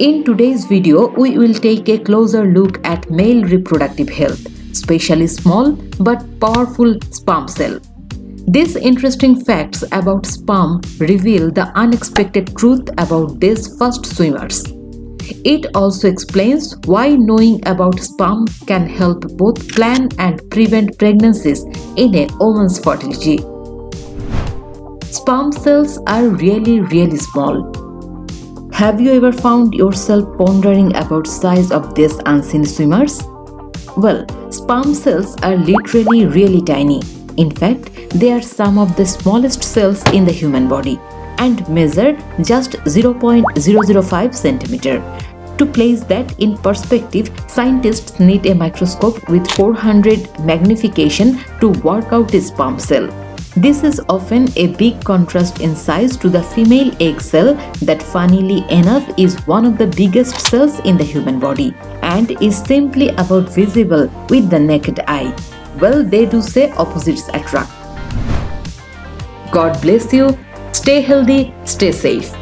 In today's video, we will take a closer look at male reproductive health, especially small but powerful sperm cell. These interesting facts about sperm reveal the unexpected truth about these first swimmers. It also explains why knowing about sperm can help both plan and prevent pregnancies in a woman's fertility. Sperm cells are really small. Have you ever found yourself pondering about size of these unseen swimmers? Well, sperm cells are literally really tiny. In fact, they are some of the smallest cells in the human body and measure just 0.005 centimeter. To place that in perspective, scientists need a microscope with 400 magnification to work out a sperm cell. This is often a big contrast in size to the female egg cell that, funnily enough, is one of the biggest cells in the human body and is simply about visible with the naked eye. Well, they do say opposites attract. God bless you. Stay healthy, stay safe.